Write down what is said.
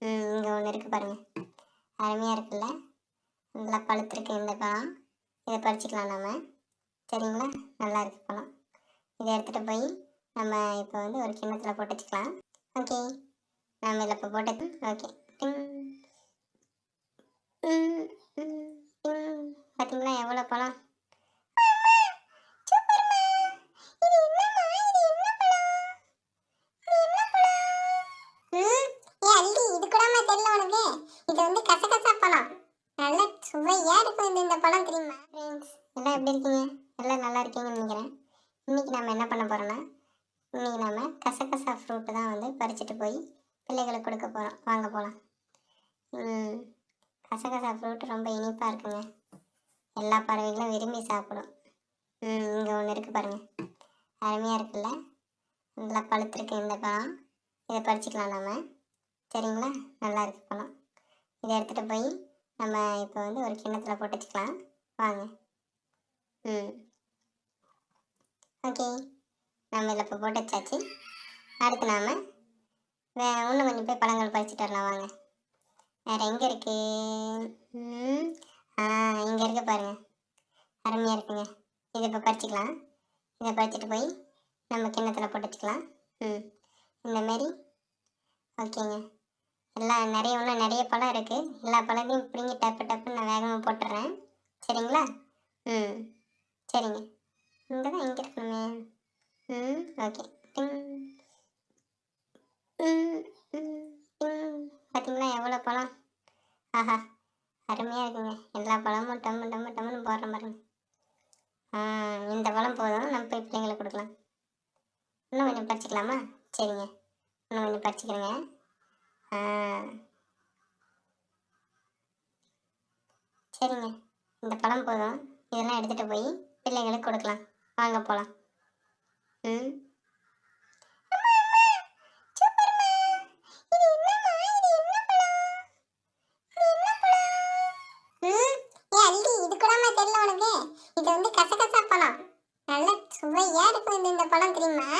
இங்கே ஒன்று இருக்குது பாருங்கள், அருமையாக இருக்குல்ல, நல்லா பழுத்திருக்கு இந்த பழம். இதை பறிச்சுக்கலாம் நம்ம, சரிங்களா? நல்லா இருக்கு பழம். இதை எடுத்துகிட்டு போய் நம்ம இப்போ வந்து ஒரு கிண்ணத்தில் போட்டு வச்சுக்கலாம். ஓகே, நம்ம இதில் இப்போ போட்டு ஓகே பார்த்தீங்களா எவ்வளோ பழம்? சுவையா இருக்கும் இந்த பழம், தெரியுமா? ஃப்ரெண்ட்ஸ் எல்லாம் எப்படி இருக்கீங்க? எல்லாம் நல்லா இருக்கீங்கன்னு நினைக்கிறேன். இன்னைக்கு நம்ம என்ன பண்ண போறோம்னா, இன்னைக்கு நம்ம கசகசா ஃப்ரூட்டு தான் வந்து பறிச்சுட்டு போய் பிள்ளைகளுக்கு கொடுக்க போகிறோம். வாங்க போகலாம். கசகசா ஃப்ரூட்டு ரொம்ப இனிப்பாக இருக்குங்க, எல்லா பறவைகளும் விரும்பி சாப்பிடும். இங்கே ஒன்று இருக்குது பாருங்கள், அருமையாக இருக்குல்ல, நல்லா பழுத்திருக்கு இந்த பழம். இதை பறிச்சுக்கலாம் நம்ம, சரிங்களா? நல்லா இருக்கு பழம். இதை எடுத்துகிட்டு போய் நம்ம இப்போ வந்து ஒரு கிண்ணத்தில் போட்டு வச்சுக்கலாம். வாங்க. ஓகே, நம்ம இதில் இப்போ போட்டு வச்சாச்சு. அடுத்து நாம் இன்னும் கொஞ்சம் போய் பழங்கள் பறிச்சுட்டு வரலாம். வாங்க. வேறு எங்கே இருக்குது? இங்கே இருக்குது பாருங்கள், அருமையாக இருக்குங்க. இதை இப்போ பறிச்சிக்கலாம். இதை பறிச்சுட்டு போய் நம்ம கிண்ணத்தில் போட்டு வச்சுக்கலாம். இந்தமாரி ஓகேங்க. எல்லாம் இன்னும் நிறைய பழம் இருக்குது. எல்லா பழத்தையும் பிடிங்கி டப்புன்னு நான் வேகமாக போட்டுடுறேன், சரிங்களா? சரிங்க. இங்கே தான் இங்கே இருக்கணுமே. ஓகே. பார்த்தீங்களா எவ்வளோ பழம்? ஆஹா, அருமையாக இருக்குங்க. எல்லா பழமும் டம்முன்னு போடுற பாருங்க. இந்த பழம் போதும், நம்ம போய் பிள்ளைங்களுக்கு கொடுக்கலாம். இன்னும் கொஞ்சம் பறிச்சிக்கலாமா? சரிங்க, இன்னும் கொஞ்சம் பறிச்சிக்கிறேங்க. சரிங்க, இந்த பழம் போதும். இதெல்லாம் எடுத்துகிட்டு போய் பிள்ளைங்களுக்கு கொடுக்கலாம். வாங்க போகலாம். இது வந்து கசகசா பழம், நல்ல சுவையா இருக்கும் இந்த பழம், தெரியுமா?